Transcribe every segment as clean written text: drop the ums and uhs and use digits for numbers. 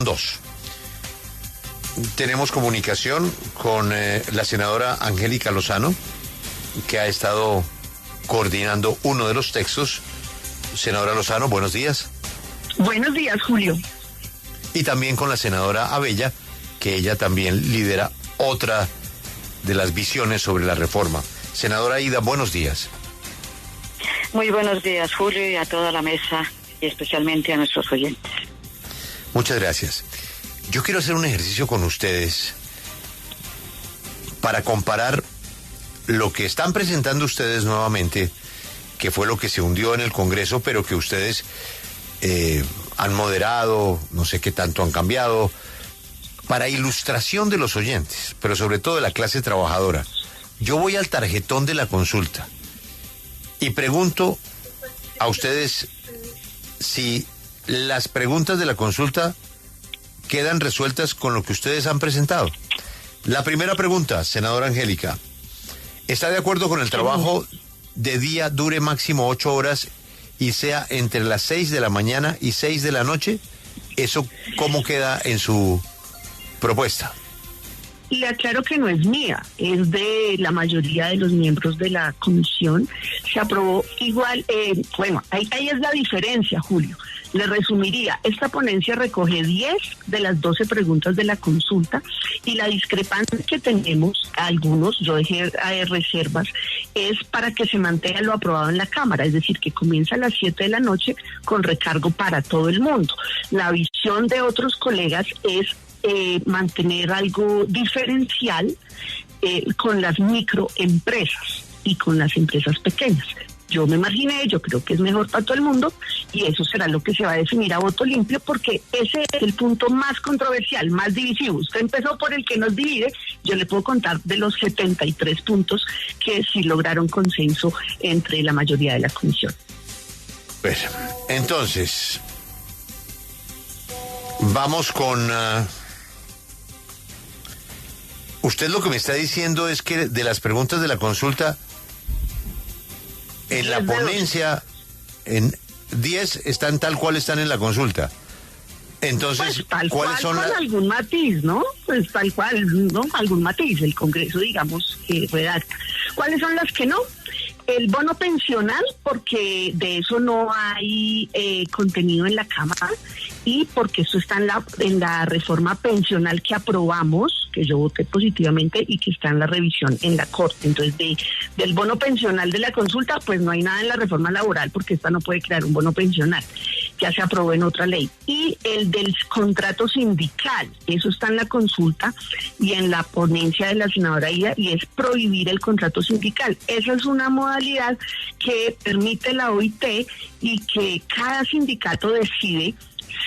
dos. Tenemos comunicación con la senadora Angélica Lozano, que ha estado coordinando uno de los textos. Senadora Lozano, buenos días. Buenos días, Julio. Y también con la senadora Abella, que ella también lidera otra de las visiones sobre la reforma. Senadora Aida, buenos días. Muy buenos días, Julio, y a toda la mesa, y especialmente a nuestros oyentes. Muchas gracias. Yo quiero hacer un ejercicio con ustedes para comparar lo que están presentando ustedes nuevamente, que fue lo que se hundió en el Congreso, pero que ustedes han moderado, no sé qué tanto han cambiado, para ilustración de los oyentes, pero sobre todo de la clase trabajadora. Yo voy al tarjetón de la consulta y pregunto a ustedes si las preguntas de la consulta quedan resueltas con lo que ustedes han presentado. La primera pregunta, senadora Angélica, ¿está de acuerdo con el trabajo de día dure máximo 8 horas y sea entre las 6 de la mañana y 6 de la noche? ¿Eso cómo queda en su propuesta? Le aclaro que no es mía, es de la mayoría de los miembros de la comisión. Se aprobó igual, ahí es la diferencia, Julio. Le resumiría, esta ponencia recoge 10 de las 12 preguntas de la consulta y la discrepancia que tenemos, algunos, yo dejé reservas, es para que se mantenga lo aprobado en la Cámara, es decir, que comienza a las 7 de la noche con recargo para todo el mundo. La visión de otros colegas es mantener algo diferencial con las microempresas y con las empresas pequeñas. Yo me imaginé, yo creo que es mejor para todo el mundo y eso será lo que se va a definir a voto limpio porque ese es el punto más controversial, más divisivo. Usted empezó por el que nos divide, yo le puedo contar de los 73 puntos que sí lograron consenso entre la mayoría de la comisión. Bueno, entonces, vamos con... usted lo que me está diciendo es que de las preguntas de la consulta, en la ponencia, en 10 están tal cual están en la consulta. Entonces, pues tal ¿cuáles cual son con algún matiz, ¿no? Pues tal cual, ¿no? Algún matiz, el Congreso, digamos, redacta. ¿Cuáles son las que no? El bono pensional, porque de eso no hay contenido en la Cámara y porque eso está en la reforma pensional que aprobamos, que yo voté positivamente y que está en la revisión en la Corte. Entonces, del bono pensional de la consulta, pues no hay nada en la reforma laboral porque esta no puede crear un bono pensional, ya se aprobó en otra ley. Y el del contrato sindical, eso está en la consulta y en la ponencia de la senadora Ida, y es prohibir el contrato sindical. Esa es una modalidad que permite la OIT y que cada sindicato decide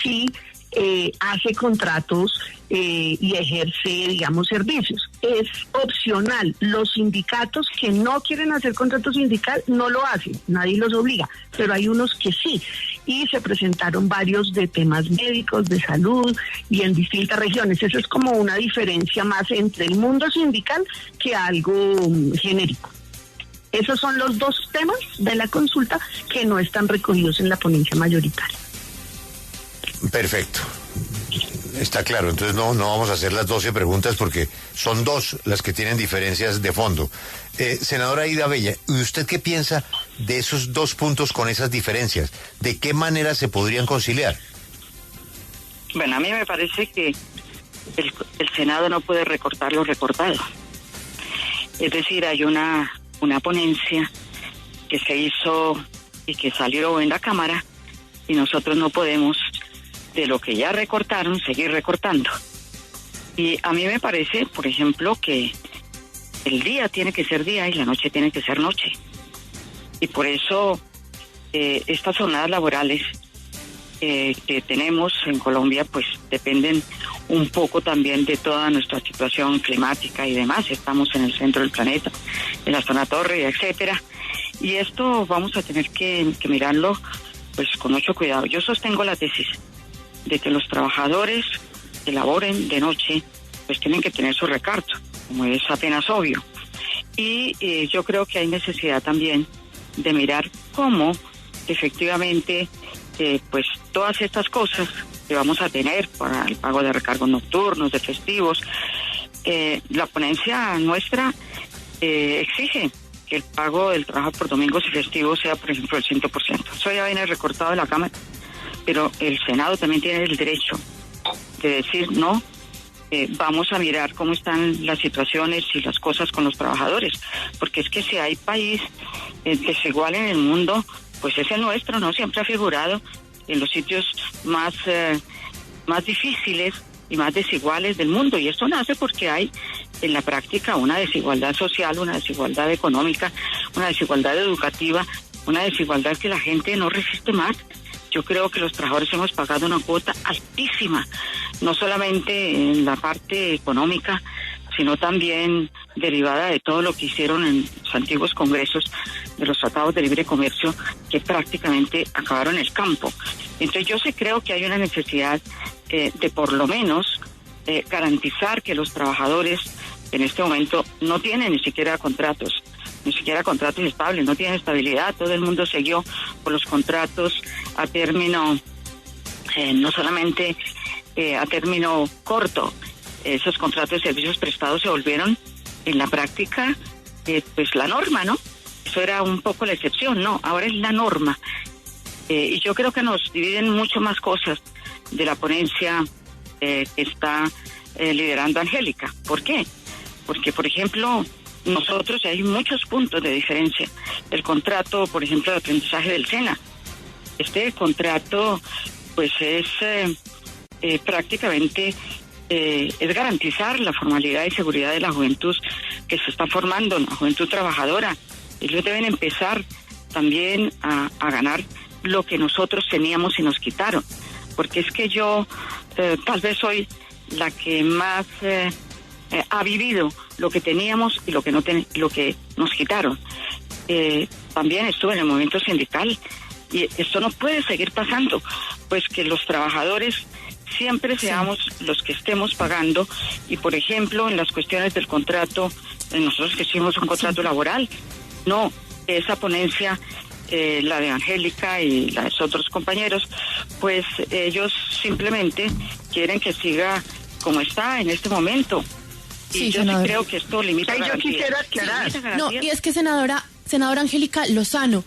si hace contratos y ejerce, digamos, servicios. Es opcional. Los sindicatos que no quieren hacer contrato sindical no lo hacen, nadie los obliga, pero hay unos que sí. Y se presentaron varios de temas médicos, de salud y en distintas regiones. Eso es como una diferencia más entre el mundo sindical que algo genérico. Esos son los dos temas de la consulta que no están recogidos en la ponencia mayoritaria. Perfecto. Está claro, entonces no vamos a hacer las 12 preguntas porque son 2 las que tienen diferencias de fondo. Senadora Aida Abella, ¿y usted qué piensa de esos 2 puntos con esas diferencias? ¿De qué manera se podrían conciliar? Bueno, a mí me parece que el Senado no puede recortar lo recortado. Es decir, hay una ponencia que se hizo y que salió en la Cámara y nosotros no podemos, de lo que ya recortaron, seguir recortando. Y a mí me parece, por ejemplo, que el día tiene que ser día y la noche tiene que ser noche. Y por eso estas jornadas laborales que tenemos en Colombia, pues dependen un poco también de toda nuestra situación climática y demás. Estamos en el centro del planeta, en la zona torre, etcétera. Y esto vamos a tener que mirarlo pues con mucho cuidado. Yo sostengo la tesis de que los trabajadores que laboren de noche pues tienen que tener su recargo, como es apenas obvio. Y yo creo que hay necesidad también de mirar cómo efectivamente pues todas estas cosas que vamos a tener para el pago de recargos nocturnos, de festivos. La ponencia nuestra exige que el pago del trabajo por domingos y festivos sea, por ejemplo, el 100%. Eso ya viene recortado de la Cámara, pero el Senado también tiene el derecho de decir no. Vamos a mirar cómo están las situaciones y las cosas con los trabajadores, porque es que si hay país desigual en el mundo, pues es el nuestro, ¿no? Siempre ha figurado en los sitios más difíciles y más desiguales del mundo, y esto nace porque hay en la práctica una desigualdad social, una desigualdad económica, una desigualdad educativa, una desigualdad que la gente no resiste más. Yo creo que los trabajadores hemos pagado una cuota altísima, no solamente en la parte económica, sino también derivada de todo lo que hicieron en los antiguos congresos de los tratados de libre comercio, que prácticamente acabaron el campo. Entonces yo sí creo que hay una necesidad de por lo menos garantizar que los trabajadores en este momento no tienen ni siquiera contratos estables, no tienen estabilidad. Todo el mundo siguió por los contratos a término, no solamente a término corto. Esos contratos de servicios prestados se volvieron en la práctica pues la norma, ¿no? Eso era un poco la excepción, no, ahora es la norma. Y yo creo que nos dividen mucho más cosas de la ponencia que está liderando Angélica. ¿Por qué? Porque, por ejemplo, nosotros hay muchos puntos de diferencia. El contrato, por ejemplo, de aprendizaje del SENA. Este contrato, pues es prácticamente es garantizar la formalidad y seguridad de la juventud que se está formando, la juventud trabajadora. Ellos deben empezar también a ganar lo que nosotros teníamos y nos quitaron. Porque es que yo tal vez soy la que más ha vivido lo que teníamos y lo que lo que nos quitaron. También estuve en el movimiento sindical y esto no puede seguir pasando, pues que los trabajadores siempre seamos los que estemos pagando. Y por ejemplo, en las cuestiones del contrato, nosotros que hicimos un contrato laboral, no, esa ponencia, la de Angélica y la de otros compañeros, pues ellos simplemente quieren que siga como está en este momento. Y yo sí creo que esto limita garantías. Yo quisiera aclarar. No, y es que senadora Angélica Lozano,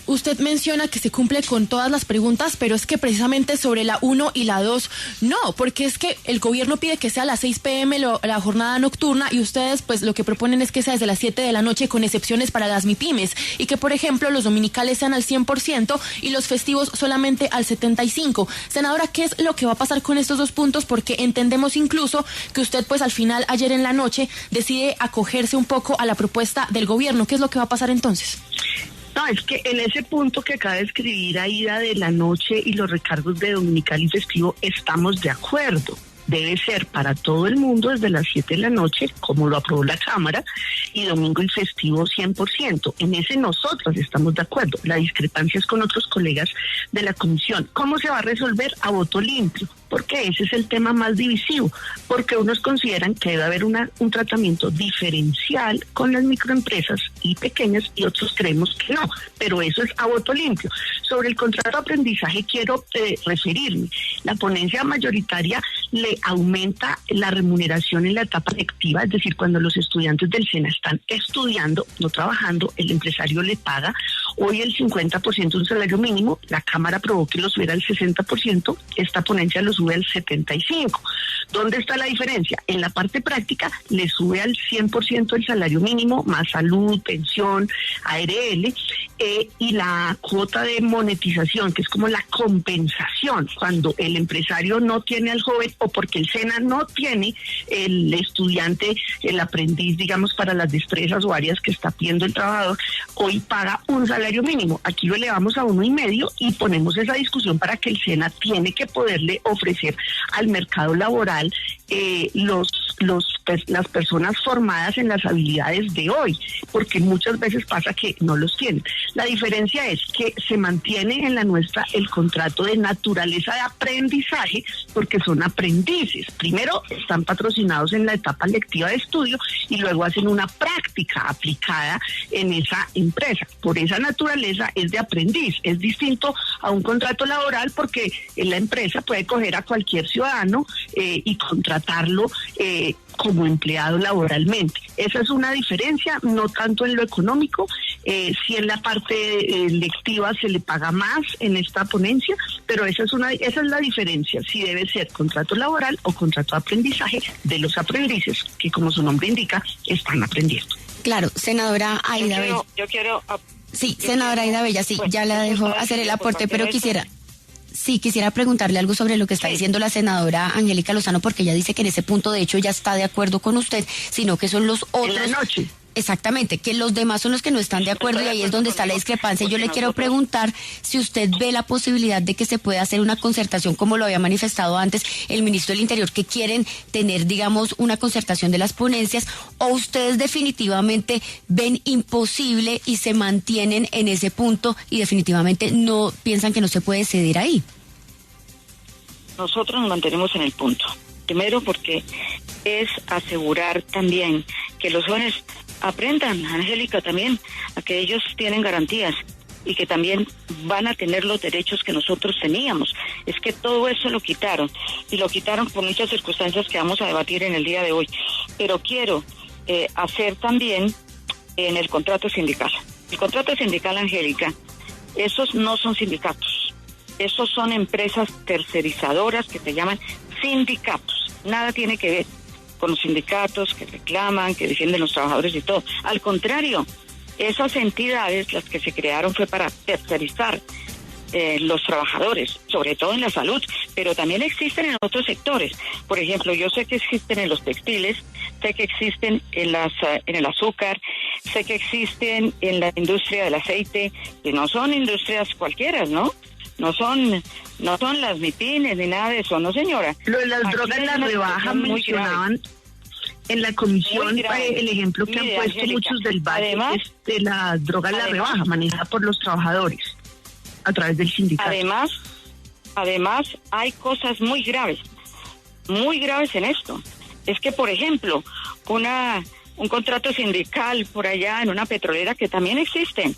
usted menciona que se cumple con todas las preguntas, pero es que precisamente sobre la 1 y la 2, no, porque es que el gobierno pide que sea a las 6 p.m. la jornada nocturna y ustedes pues lo que proponen es que sea desde las 7 de la noche con excepciones para las MIPYMES y que por ejemplo los dominicales sean al 100% y los festivos solamente al 75%. Senadora, ¿qué es lo que va a pasar con estos dos puntos? Porque entendemos incluso que usted pues al final ayer en la noche decide acogerse un poco a la propuesta del gobierno. ¿Qué es lo que va a pasar entonces? No, es que en ese punto que acaba de escribir Aida de la noche y los recargos de dominical y festivo estamos de acuerdo. Debe ser para todo el mundo desde las 7 de la noche, como lo aprobó la Cámara, y domingo y festivo 100%. En ese nosotros estamos de acuerdo. La discrepancia es con otros colegas de la comisión. ¿Cómo se va a resolver? A voto limpio. Porque ese es el tema más divisivo, porque unos consideran que debe haber un tratamiento diferencial con las microempresas y pequeñas y otros creemos que no, pero eso es a voto limpio. Sobre el contrato de aprendizaje quiero referirme. La ponencia mayoritaria le aumenta la remuneración en la etapa lectiva, es decir, cuando los estudiantes del SENA están estudiando, no trabajando, el empresario le paga hoy el 50% de un salario mínimo, la Cámara aprobó que lo subiera al 60%, esta ponencia lo sube al 75%. ¿Dónde está la diferencia? En la parte práctica le sube al 100% el salario mínimo, más salud, pensión, ARL, y la cuota de monetización, que es como la compensación, cuando el empresario no tiene al joven o porque el SENA no tiene el estudiante, el aprendiz, digamos, para las destrezas o áreas que está pidiendo el trabajador, hoy paga un salario mínimo. Aquí lo elevamos a 1,5 y ponemos esa discusión para que el SENA tiene que poderle ofrecer al mercado laboral los las personas formadas en las habilidades de hoy, porque muchas veces pasa que no los tienen. La diferencia es que se mantiene en la nuestra el contrato de naturaleza de aprendizaje, porque son aprendices. Primero están patrocinados en la etapa lectiva de estudio y luego hacen una práctica aplicada en esa empresa. Por esa naturaleza es de aprendiz. Es distinto a un contrato laboral porque la empresa puede coger a cualquier ciudadano y contratarlo como empleado laboralmente. Esa es una diferencia, no tanto en lo económico, sí en la parte lectiva se le paga más en esta ponencia, pero esa es la diferencia, si debe ser contrato laboral o contrato de aprendizaje de los aprendices, que como su nombre indica, están aprendiendo. Claro, senadora Aida Bella. Sí, senadora Aida Bella, sí, ya la dejo hacer el aporte, pero quisiera preguntarle algo sobre lo que está diciendo la senadora Angélica Lozano, porque ella dice que en ese punto, de hecho, ya está de acuerdo con usted, sino que son los otros. En la noche. Exactamente, que los demás son los que no están de acuerdo y ahí es donde está la discrepancia. Yo le quiero preguntar si usted ve la posibilidad de que se pueda hacer una concertación, como lo había manifestado antes el ministro del Interior, que quieren tener, digamos, una concertación de las ponencias, o ustedes definitivamente ven imposible y se mantienen en ese punto y definitivamente no piensan que no se puede ceder ahí. Nosotros nos mantenemos en el punto. Primero porque es asegurar también que los jóvenes aprendan, Angélica, también a que ellos tienen garantías y que también van a tener los derechos que nosotros teníamos. Es que todo eso lo quitaron, y lo quitaron por muchas circunstancias que vamos a debatir en el día de hoy. Pero quiero hacer también en el contrato sindical. El contrato sindical, Angélica, esos no son sindicatos, esos son empresas tercerizadoras que se llaman sindicatos. Nada tiene que ver con los sindicatos que reclaman, que defienden los trabajadores y todo. Al contrario, esas entidades, las que se crearon, fue para tercerizar los trabajadores, sobre todo en la salud, pero también existen en otros sectores. Por ejemplo, yo sé que existen en los textiles, sé que existen en el azúcar, sé que existen en la industria del aceite, que no son industrias cualquiera, ¿no? No son las MIPINES ni nada de eso, no señora. Lo de las drogas, la rebaja, mencionaban en la comisión, el ejemplo que han puesto muchos del Valle es de la droga, la rebaja, manejada por los trabajadores a través del sindicato. Además, hay cosas muy graves en esto. Es que, por ejemplo, un contrato sindical por allá en una petrolera, que también existen.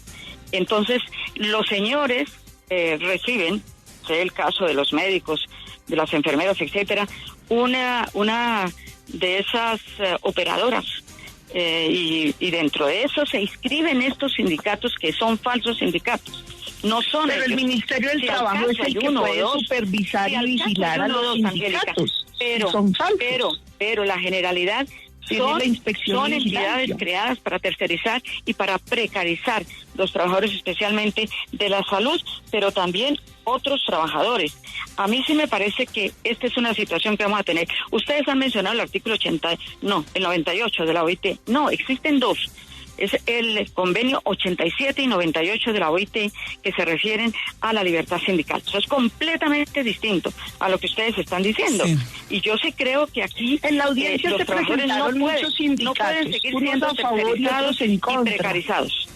Entonces, los señores reciben, sé el caso de los médicos, de las enfermeras, etcétera, una de esas operadoras, y dentro de eso se inscriben estos sindicatos que son falsos sindicatos. No son. Pero el Ministerio del Trabajo es el que puede supervisar y vigilar a los sindicatos. Son falsos. Pero la generalidad son entidades creadas para tercerizar y para precarizar los trabajadores, especialmente de la salud, pero también otros trabajadores. A mí sí me parece que esta es una situación que vamos a tener. Ustedes han mencionado el artículo el 98 de la OIT. No, existen dos. Es el convenio 87 y 98 de la OIT, que se refieren a la libertad sindical. Eso es completamente distinto a lo que ustedes están diciendo. Sí. Y yo sí creo que aquí en la audiencia se presentaron muchos sindicatos, no pueden seguir siendo tercerizados y precarizados.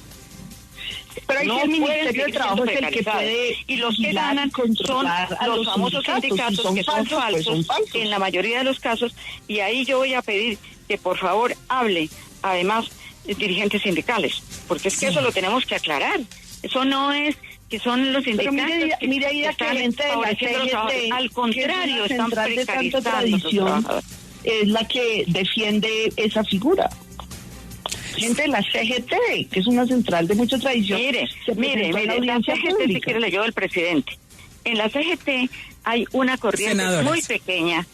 Pero ahí el Ministerio de Trabajo es el que puede, y los que ganan son los famosos sindicatos que son falsos en la mayoría de los casos. Y ahí yo voy a pedir que por favor hable además dirigentes sindicales, porque es que eso lo tenemos que aclarar. Eso no es que son los sindicatos mire ahí que la gente de la CGT, al contrario, están precarizando los trabajadores. Es la que defiende esa figura. Gente de la CGT, que es una central de mucha tradición. Mire, la CGT, si quiere, le llevo al presidente. En la CGT hay una corriente muy pequeña,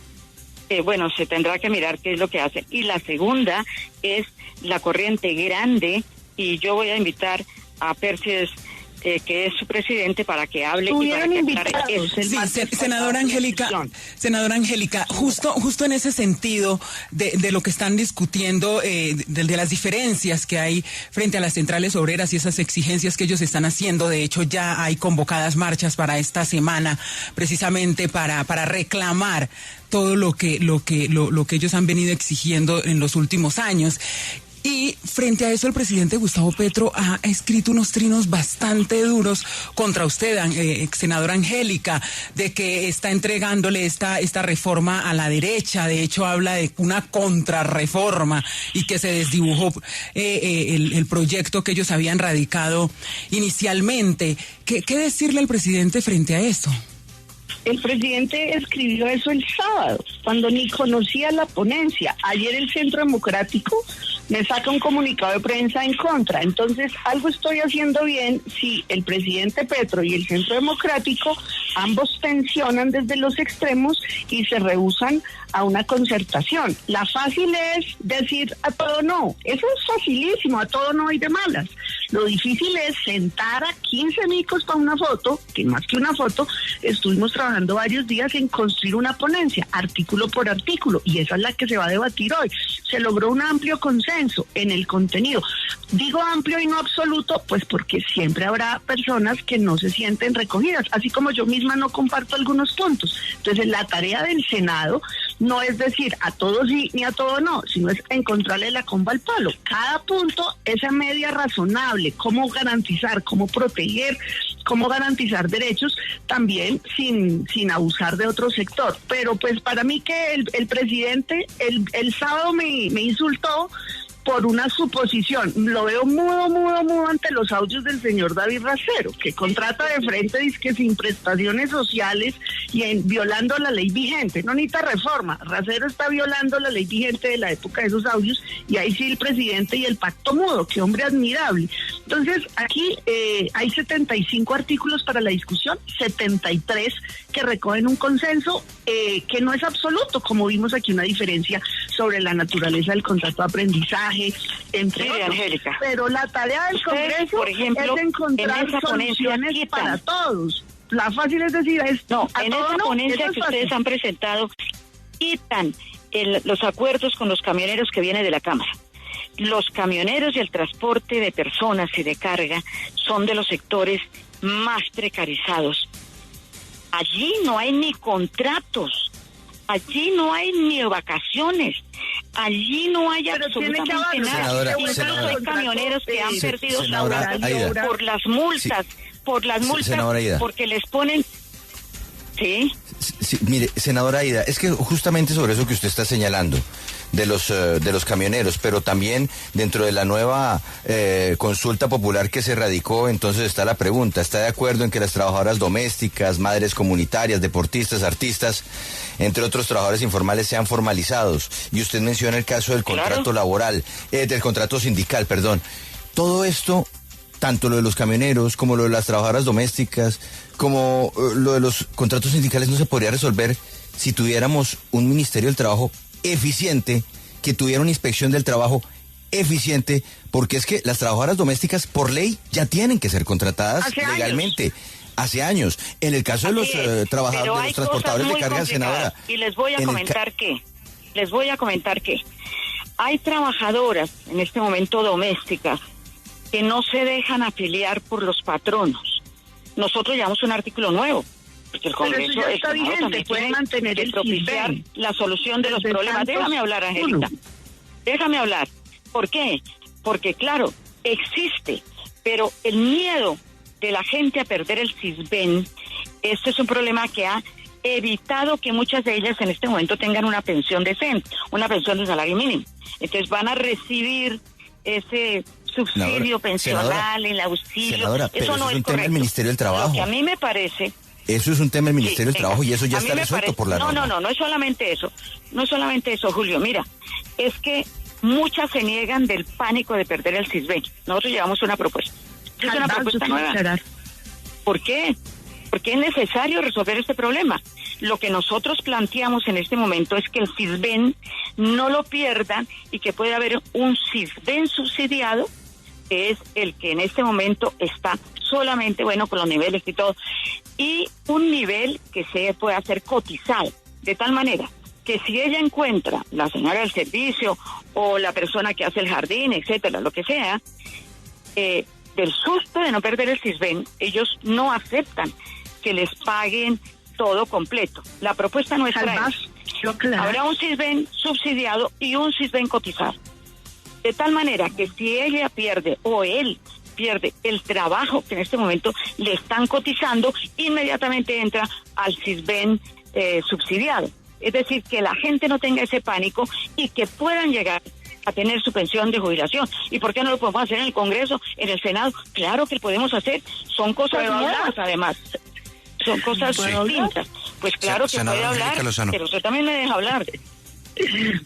bueno, se tendrá que mirar qué es lo que hace. Y la segunda es la corriente grande, y yo voy a invitar a Persis que es su presidente, para que hable y para Tuvieron que aclare invitados eso. Sí, senadora Angélica, justo en ese sentido de lo que están discutiendo, de las diferencias que hay frente a las centrales obreras y esas exigencias que ellos están haciendo. De hecho, ya hay convocadas marchas para esta semana, precisamente para reclamar todo lo que ellos han venido exigiendo en los últimos años. Y frente a eso, el presidente Gustavo Petro ha escrito unos trinos bastante duros contra usted, senadora Angélica, de que está entregándole esta reforma a la derecha. De hecho, habla de una contrarreforma y que se desdibujó el proyecto que ellos habían radicado inicialmente. ¿Qué decirle al presidente frente a eso? El presidente escribió eso el sábado, cuando ni conocía la ponencia. Ayer el Centro Democrático me saca un comunicado de prensa en contra. Entonces, algo estoy haciendo bien si el presidente Petro y el Centro Democrático ambos tensionan desde los extremos y se rehúsan a una concertación. La fácil es decir a todo no. Eso es facilísimo, a todo no hay de malas. Lo difícil es sentar a 15 micos para una foto, que más que una foto, estuvimos trabajando varios días en construir una ponencia, artículo por artículo, y esa es la que se va a debatir hoy. Se logró un amplio consenso en el contenido. Digo amplio y no absoluto, pues porque siempre habrá personas que no se sienten recogidas, así como yo misma no comparto algunos puntos. Entonces, la tarea del Senado no es decir a todo sí ni a todo no, sino es encontrarle la comba al palo. Cada punto, esa media razonable, cómo garantizar, cómo proteger, cómo garantizar derechos, también sin abusar de otro sector. Pero pues para mí que el presidente el sábado me insultó por una suposición. Lo veo mudo ante los audios del señor David Racero, que contrata de frente, dizque sin prestaciones sociales y violando la ley vigente. No necesita reforma. Racero está violando la ley vigente de la época de esos audios, y ahí sí el presidente y el pacto mudo. Qué hombre admirable. Entonces, aquí hay 75 artículos para la discusión, 73 que recogen un consenso que no es absoluto, como vimos aquí una diferencia sobre la naturaleza del contrato de aprendizaje, entre otros. Angélica, pero la tarea del Congreso, por ejemplo, es encontrar soluciones para todos. La fácil es decir, en esa ponencia que ustedes han presentado, quitan los acuerdos con los camioneros que vienen de la Cámara. Los camioneros y el transporte de personas y de carga son de los sectores más precarizados. Allí no hay ni contratos, allí no hay ni vacaciones, allí no hay absolutamente nada. Incluso hay camioneros que han perdido su horario por las multas, porque les ponen... ¿Sí? Sí, mire, senadora Aida, es que justamente sobre eso que usted está señalando, de los camioneros, pero también dentro de la nueva consulta popular que se radicó, entonces está la pregunta: ¿está de acuerdo en que las trabajadoras domésticas, madres comunitarias, deportistas, artistas, entre otros trabajadores informales, sean formalizados? Y usted menciona el caso del contrato laboral, del contrato sindical, perdón. Todo esto, tanto lo de los camioneros como lo de las trabajadoras domésticas, como lo de los contratos sindicales, no se podría resolver si tuviéramos un Ministerio del Trabajo eficiente, que tuviera una inspección del trabajo eficiente, porque es que las trabajadoras domésticas por ley ya tienen que ser contratadas legalmente. Hace años. En el caso de los trabajadores, de los transportadores de carga, senadora. Y les voy a comentar que hay trabajadoras en este momento domésticas que no se dejan afiliar por los patronos. Nosotros llevamos un artículo nuevo, porque el Congreso ya está vigente, pueden mantener el propiciar la solución de los problemas. Déjame hablar, Angélica. Déjame hablar. ¿Por qué? Porque, claro, existe, pero el miedo de la gente a perder el CISBEN, este es un problema que ha evitado que muchas de ellas en este momento tengan una pensión decente, una pensión de salario mínimo. Entonces van a recibir ese subsidio pensional, el auxilio. Senadora, eso no es un tema del Ministerio del Trabajo. Lo que a mí me parece... Eso es un tema del Ministerio del Trabajo y eso ya está resuelto por la norma. No es solamente eso. No es solamente eso, Julio. Mira, es que muchas se niegan del pánico de perder el CISBEN. Nosotros llevamos una propuesta. Es una propuesta nueva. ¿Por qué? Porque es necesario resolver este problema. Lo que nosotros planteamos en este momento es que el CISBEN no lo pierdan y que pueda haber un CISBEN subsidiado que es el que en este momento está solamente, bueno, con los niveles y todo, y un nivel que se puede hacer cotizado, de tal manera que si ella encuentra, la señora del servicio o la persona que hace el jardín, etcétera, lo que sea, del susto de no perder el Sisbén, ellos no aceptan que les paguen todo completo. La propuesta nuestra es, habrá un Sisbén subsidiado y un Sisbén cotizado. De tal manera que si ella pierde o él pierde el trabajo que en este momento le están cotizando, inmediatamente entra al Sisbén subsidiado. Es decir, que la gente no tenga ese pánico y que puedan llegar a tener su pensión de jubilación. ¿Y por qué no lo podemos hacer en el Congreso, en el Senado? Claro que lo podemos hacer. Son cosas nuevas, además. Son cosas distintas. Pues claro que puede hablar, pero usted también me deja hablar.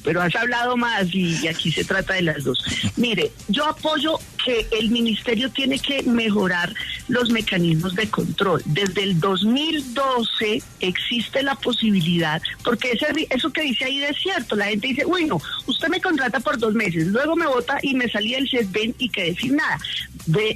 Pero has hablado más y aquí se trata de las dos. Mire, yo apoyo que el ministerio tiene que mejorar los mecanismos de control. Desde el 2012 existe la posibilidad, porque eso que dice ahí es cierto, la gente dice, uy no, usted me contrata por 2 meses, luego me vota y me salí del Sisbén y quedé sin nada.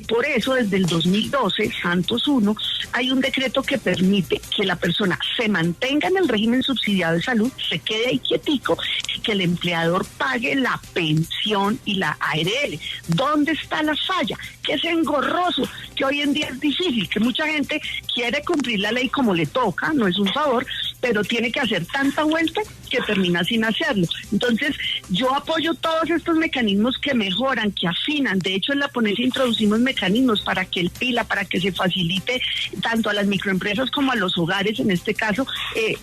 Por eso, desde el 2012, Santos 1, hay un decreto que permite que la persona se mantenga en el régimen subsidiado de salud, se quede ahí quietico, y que el empleador pague la pensión y la ARL. ¿Dónde está la falla? Que es engorroso, que hoy en día es difícil, que mucha gente quiere cumplir la ley como le toca, no es un favor, pero tiene que hacer tanta vuelta que termina sin hacerlo. Entonces, yo apoyo todos estos mecanismos que mejoran, que afinan. De hecho, en la ponencia introducimos mecanismos para que el PILA, para que se facilite tanto a las microempresas como a los hogares, en este caso,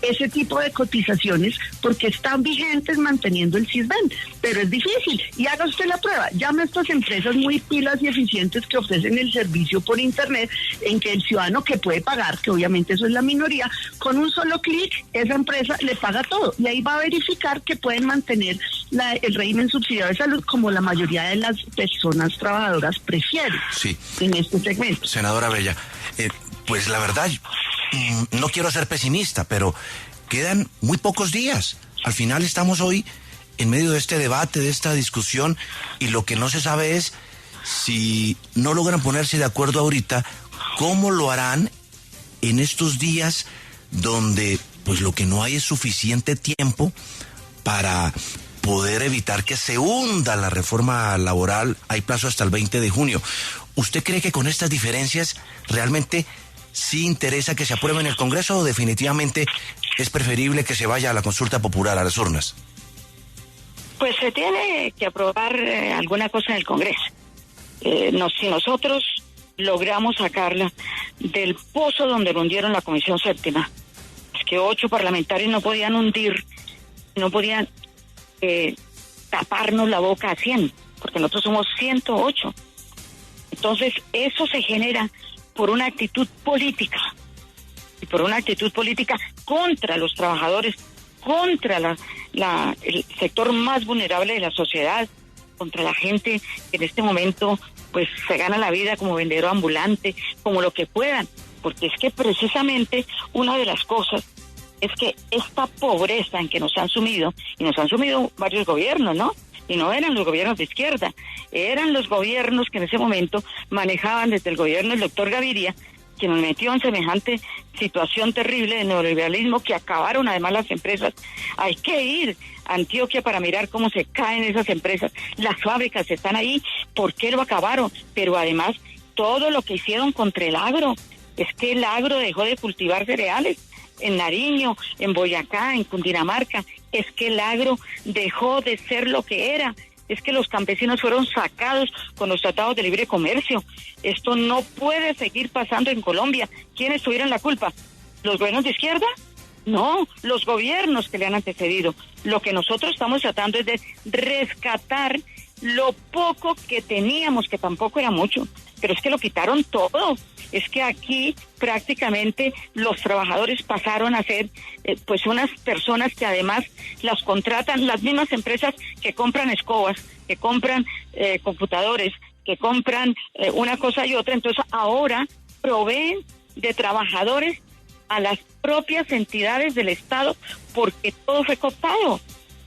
ese tipo de cotizaciones, porque están vigentes manteniendo el Sisbén. Pero es difícil. Y haga usted la prueba. Llame a estas empresas muy pilas y eficientes que ofrecen el servicio por Internet, en que el ciudadano que puede pagar, que obviamente eso es la minoría, con un solo clic, esa empresa le paga todo. Y ahí va a verificar que pueden mantener el régimen subsidiado de salud como la mayoría de las personas trabajadoras prefieren en este segmento. Senadora Bella, pues la verdad, no quiero ser pesimista, pero quedan muy pocos días. Al final estamos hoy en medio de este debate, de esta discusión, y lo que no se sabe es si no logran ponerse de acuerdo ahorita, ¿cómo lo harán en estos días donde pues lo que no hay es suficiente tiempo para poder evitar que se hunda la reforma laboral? Hay plazo hasta el 20 de junio. ¿Usted cree que con estas diferencias realmente sí interesa que se apruebe en el Congreso o definitivamente es preferible que se vaya a la consulta popular, a las urnas? Pues se tiene que aprobar alguna cosa en el Congreso. Si nosotros logramos sacarla del pozo donde lo hundieron la Comisión Séptima, es que 8 parlamentarios no podían hundir, no podían taparnos la boca a 100, porque nosotros somos 108. Entonces, eso se genera por una actitud política, y por una actitud política contra los trabajadores, contra el sector más vulnerable de la sociedad, contra la gente que en este momento pues se gana la vida como vendedor ambulante, como lo que puedan, porque es que precisamente una de las cosas es que esta pobreza en que nos han sumido, y nos han sumido varios gobiernos, ¿no? Y no eran los gobiernos de izquierda, eran los gobiernos que en ese momento manejaban desde el gobierno del doctor Gaviria, que nos metió en semejante situación terrible de neoliberalismo que acabaron además las empresas. Hay que ir a Antioquia para mirar cómo se caen esas empresas. Las fábricas están ahí, ¿por qué lo acabaron? Pero además todo lo que hicieron contra el agro, es que el agro dejó de cultivar cereales en Nariño, en Boyacá, en Cundinamarca, es que el agro dejó de ser lo que era. Es que los campesinos fueron sacados con los tratados de libre comercio. Esto no puede seguir pasando en Colombia. ¿Quiénes tuvieron la culpa? ¿Los gobiernos de izquierda? No, los gobiernos que le han antecedido. Lo que nosotros estamos tratando es de rescatar lo poco que teníamos, que tampoco era mucho, pero es que lo quitaron todo. Es que aquí prácticamente los trabajadores pasaron a ser pues unas personas que además las contratan las mismas empresas que compran escobas, que compran computadores, que compran una cosa y otra. Entonces ahora proveen de trabajadores a las propias entidades del Estado porque todo fue cooptado.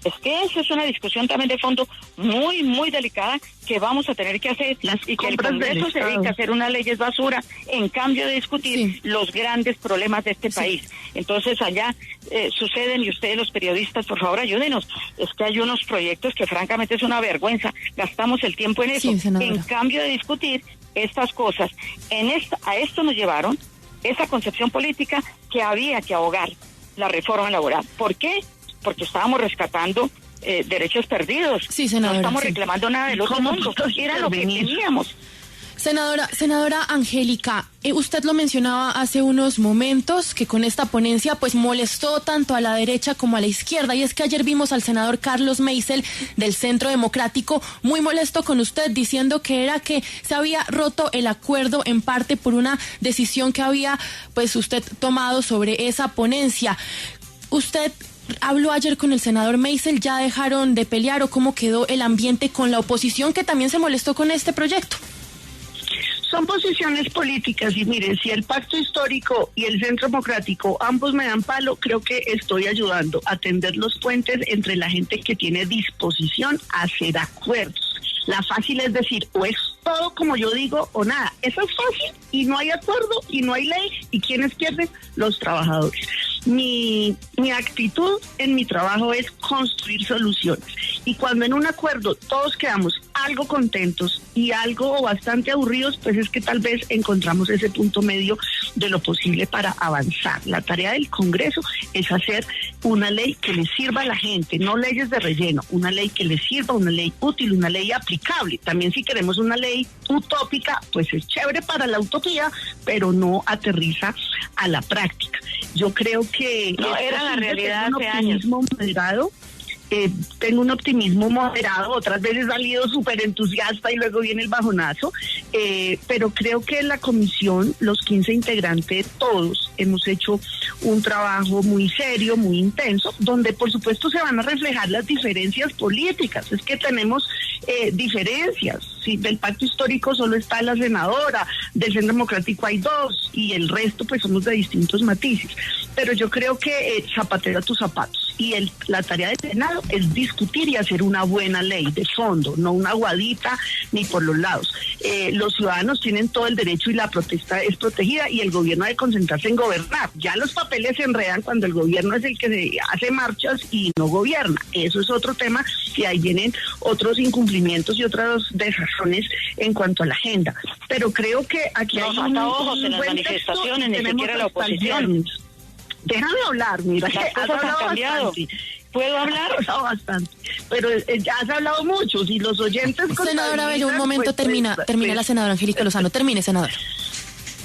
Es que esa es una discusión también de fondo muy, muy delicada que vamos a tener que hacer, y que el Congreso se dedica a hacer unas leyes basura en cambio de discutir los grandes problemas de este país. Entonces allá suceden, y ustedes los periodistas, por favor, ayúdenos. Es que hay unos proyectos que francamente es una vergüenza. Gastamos el tiempo en eso. En cambio de discutir estas cosas. A esto nos llevaron esa concepción política que había que ahogar la reforma laboral. ¿Por qué? Porque estábamos rescatando derechos perdidos. Sí, senadora, no estamos reclamando nada del otro mundo. Era lo que teníamos. Senadora Angélica, usted lo mencionaba hace unos momentos que con esta ponencia pues molestó tanto a la derecha como a la izquierda, y es que ayer vimos al senador Carlos Meisel del Centro Democrático muy molesto con usted, diciendo que era que se había roto el acuerdo en parte por una decisión que había pues usted tomado sobre esa ponencia. Usted habló ayer con el senador Meisel, ¿ya dejaron de pelear o cómo quedó el ambiente con la oposición que también se molestó con este proyecto? Son posiciones políticas y miren, si el Pacto Histórico y el Centro Democrático ambos me dan palo, creo que estoy ayudando a tender los puentes entre la gente que tiene disposición a hacer acuerdos. La fácil es decir, o es todo como yo digo o nada. Eso es fácil y no hay acuerdo y no hay ley. ¿Y quiénes pierden? Los trabajadores. Mi actitud en mi trabajo es construir soluciones. Y cuando en un acuerdo todos quedamos algo contentos y algo bastante aburridos, pues es que tal vez encontramos ese punto medio de lo posible para avanzar. La tarea del Congreso es hacer una ley que le sirva a la gente, no leyes de relleno, una ley que le sirva, una ley útil, una ley aplicable. También si queremos una ley utópica, pues es chévere para la utopía, pero no aterriza a la práctica. Yo creo que no era la realidad hace años. Tengo un optimismo moderado, otras veces he salido súper entusiasta y luego viene el bajonazo, pero creo que en la comisión, los 15 integrantes, todos hemos hecho un trabajo muy serio, muy intenso, donde por supuesto se van a reflejar las diferencias políticas. Es que tenemos diferencias, ¿sí? Del Pacto Histórico solo está la senadora, del Centro Democrático hay dos, y el resto pues somos de distintos matices. Pero yo creo que zapatero a tus zapatos, y la tarea del Senado es discutir y hacer una buena ley de fondo, no una aguadita ni por los lados. Los ciudadanos tienen todo el derecho y la protesta es protegida, y el gobierno debe concentrarse en gobernar. Ya los papeles se enredan cuando el gobierno es el que se hace marchas y no gobierna. Eso es otro tema, y ahí vienen otros incumplimientos y otras desazones en cuanto a la agenda. Pero creo que aquí hay ojos en las manifestaciones, ni siquiera la oposición. Déjame hablar, mira, las cosas han cambiado. Bastante. ¿Puedo hablar? Has hablado bastante, pero ya has hablado mucho, y los oyentes... Senadora Bello, un momento, termina la senadora Angélica Lozano. Termine, senadora.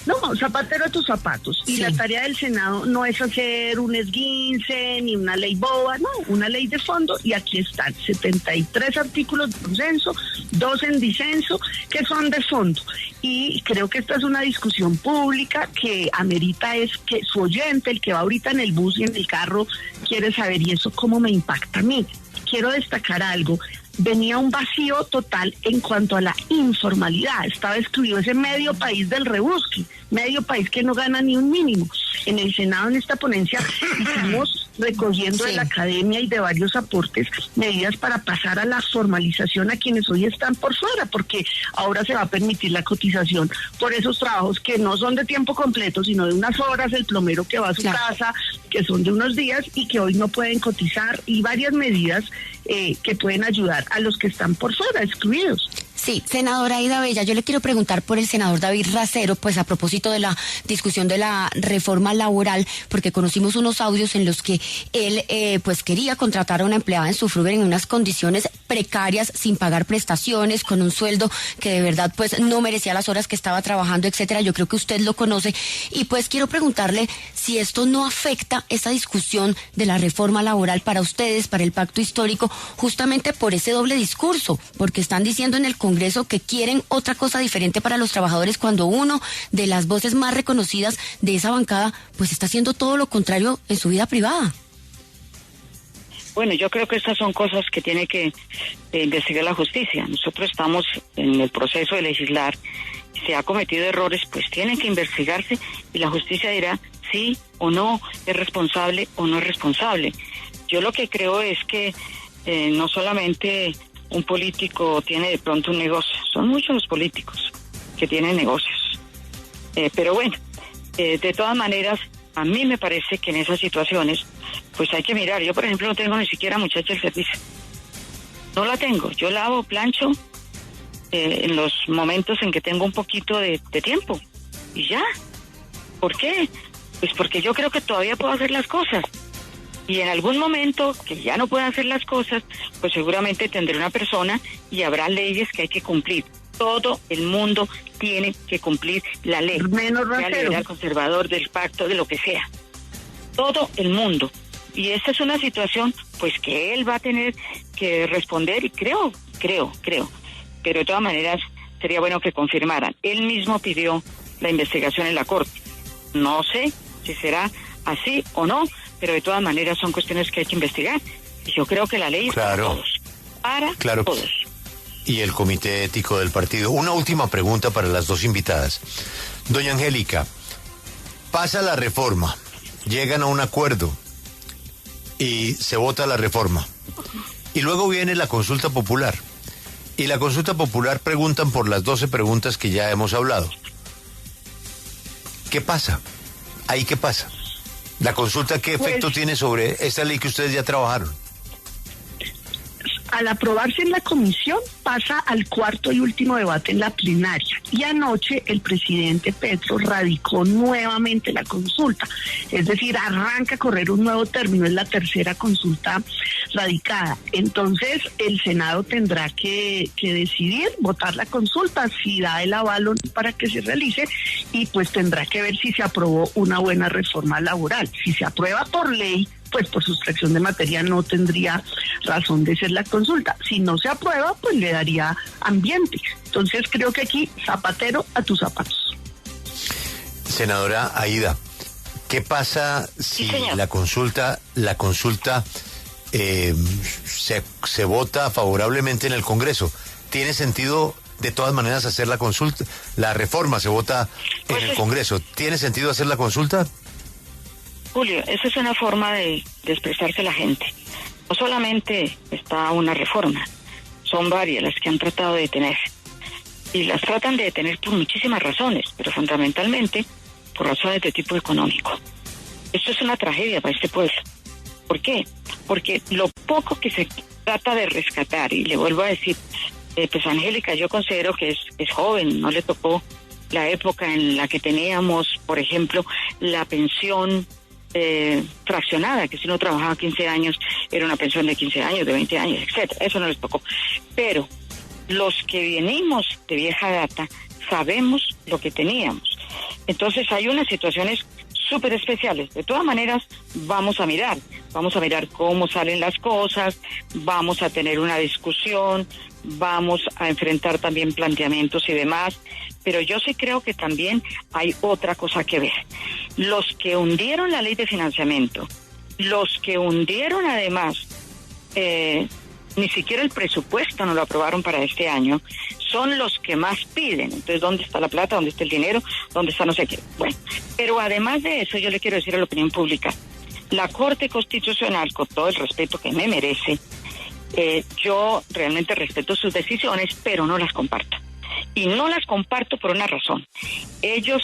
No, zapatero a tus zapatos. Y la tarea del Senado no es hacer un esguince ni una ley boba, no, una ley de fondo. Y aquí están 73 artículos de consenso, 2 en disenso, que son de fondo. Y creo que esta es una discusión pública que amerita es que su oyente, el que va ahorita en el bus y en el carro, quiere saber, ¿y eso cómo me impacta a mí? Quiero destacar algo. Venía un vacío total en cuanto a la informalidad. Estaba excluido ese medio país del rebusque, medio país que no gana ni un mínimo. En el Senado, en esta ponencia, hicimos recogiendo de la academia y de varios aportes medidas para pasar a la formalización a quienes hoy están por fuera, porque ahora se va a permitir la cotización por esos trabajos que no son de tiempo completo, sino de unas horas, el plomero que va a su casa, que son de unos días y que hoy no pueden cotizar, y varias medidas que pueden ayudar a los que están por fuera, excluidos. Sí, senadora Aida Bella, yo le quiero preguntar por el senador David Racero, pues a propósito de la discusión de la reforma laboral, porque conocimos unos audios en los que él pues quería contratar a una empleada en Sufruber en unas condiciones precarias, sin pagar prestaciones, con un sueldo que de verdad pues no merecía las horas que estaba trabajando, etcétera. Yo creo que usted lo conoce, y pues quiero preguntarle si esto no afecta esa discusión de la reforma laboral para ustedes, para el Pacto Histórico, justamente por ese doble discurso, porque están diciendo en el Congreso que quieren otra cosa diferente para los trabajadores, cuando uno de las voces más reconocidas de esa bancada pues está haciendo todo lo contrario en su vida privada. Bueno, yo creo que estas son cosas que tiene que investigar la justicia. Nosotros estamos en el proceso de legislar. Si se ha cometido errores, pues tienen que investigarse, y la justicia dirá sí o no es responsable o no es responsable. yo lo que creo es que no solamente un político tiene de pronto un negocio, son muchos los políticos que tienen negocios. Pero bueno, de todas maneras, a mí me parece que en esas situaciones, pues hay que mirar. Yo, por ejemplo, no tengo ni siquiera muchacha del servicio. No la tengo. Yo lavo, plancho en los momentos en que tengo un poquito de tiempo. Y ya. ¿Por qué? Pues porque yo creo que todavía puedo hacer las cosas. Y en algún momento que ya no pueda hacer las cosas, pues seguramente tendré una persona y habrá leyes que hay que cumplir. Todo el mundo tiene que cumplir la ley. Menos sea liberal, conservador, del pacto, de lo que sea. Todo el mundo. Y esta es una situación, pues, que él va a tener que responder, y creo. Pero de todas maneras, sería bueno que confirmaran. Él mismo pidió la investigación en la Corte. No sé si será así o no, pero de todas maneras son cuestiones que hay que investigar. Y yo creo que la ley es para todos. Para todos. Y el comité ético del partido. Una última pregunta para las dos invitadas. Doña Angélica, pasa la reforma, llegan a un acuerdo y se vota la reforma. Y luego viene la consulta popular. Y la consulta popular preguntan por las 12 preguntas que ya hemos hablado. ¿Qué pasa? ¿Ahí qué pasa? ¿La consulta qué efecto tiene sobre esta ley que ustedes ya trabajaron? Al aprobarse en la comisión, pasa al cuarto y último debate en la plenaria. Y anoche el presidente Petro radicó nuevamente la consulta. Es decir, arranca a correr un nuevo término, es la tercera consulta radicada. Entonces, el Senado tendrá que decidir, votar la consulta, si da el aval para que se realice, y pues tendrá que ver si se aprobó una buena reforma laboral. Si se aprueba por ley, pues por sustracción de materia no tendría razón de ser la consulta. Si no se aprueba, pues le daría ambiente. Entonces creo que aquí, zapatero a tus zapatos. Senadora Aída, ¿qué pasa si la consulta se vota favorablemente en el Congreso? ¿Tiene sentido de todas maneras hacer la consulta? La reforma se vota en el Congreso. ¿Tiene sentido hacer la consulta? Julio, esa es una forma de expresarse la gente. No solamente está una reforma, son varias las que han tratado de detener. Y las tratan de detener por muchísimas razones, pero fundamentalmente por razones de tipo económico. Esto es una tragedia para este pueblo. ¿Por qué? Porque lo poco que se trata de rescatar, y le vuelvo a decir, pues Angélica, yo considero que es joven, no le tocó la época en la que teníamos, por ejemplo, la pensión fraccionada, que si uno trabajaba 15 años era una pensión de 15 años, de 20 años, etcétera. Eso no les tocó. Pero los que venimos de vieja data sabemos lo que teníamos. Entonces hay unas situaciones súper especiales. De todas maneras, vamos a mirar cómo salen las cosas, vamos a tener una discusión, vamos a enfrentar también planteamientos y demás, pero yo sí creo que también hay otra cosa que ver. Los que hundieron la ley de financiamiento, los que hundieron además, ni siquiera el presupuesto no lo aprobaron para este año, son los que más piden. Entonces, ¿dónde está la plata? ¿Dónde está el dinero? ¿Dónde está no sé qué? Bueno, pero además de eso, yo le quiero decir a la opinión pública, la Corte Constitucional, con todo el respeto que me merece, yo realmente respeto sus decisiones, pero no las comparto. Y no las comparto por una razón. Ellos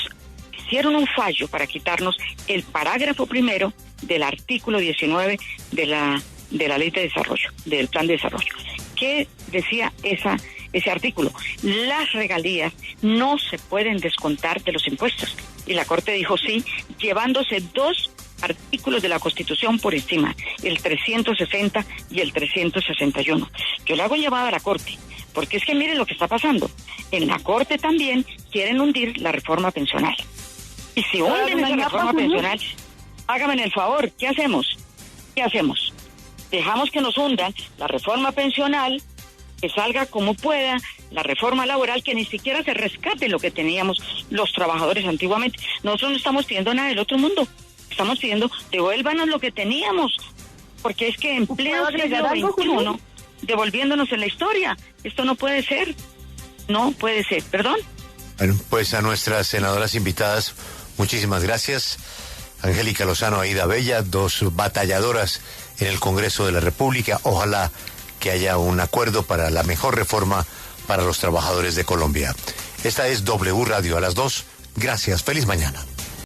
hicieron un fallo para quitarnos el parágrafo primero del artículo 19 de la Ley de Desarrollo, del Plan de Desarrollo. ¿Qué decía ese artículo? Las regalías no se pueden descontar de los impuestos. Y la Corte dijo sí, llevándose dos artículos de la Constitución por encima, el 360 y el 361. Yo le hago llamada a la Corte, porque es que miren lo que está pasando. En la Corte también quieren hundir la reforma pensional. Y si hunden esa reforma pensional, hágame el favor, ¿qué hacemos? Dejamos que nos hundan la reforma pensional, que salga como pueda, la reforma laboral, que ni siquiera se rescate lo que teníamos los trabajadores antiguamente. Nosotros no estamos pidiendo nada del otro mundo. Estamos pidiendo, devuélvanos lo que teníamos, porque es que en pleno siglo XXI, devolviéndonos en la historia, esto no puede ser, perdón. Bueno, pues a nuestras senadoras invitadas, muchísimas gracias. Angélica Lozano, Aída Bella, dos batalladoras en el Congreso de la República. Ojalá que haya un acuerdo para la mejor reforma para los trabajadores de Colombia. Esta es W Radio a las 2. Gracias. Feliz mañana.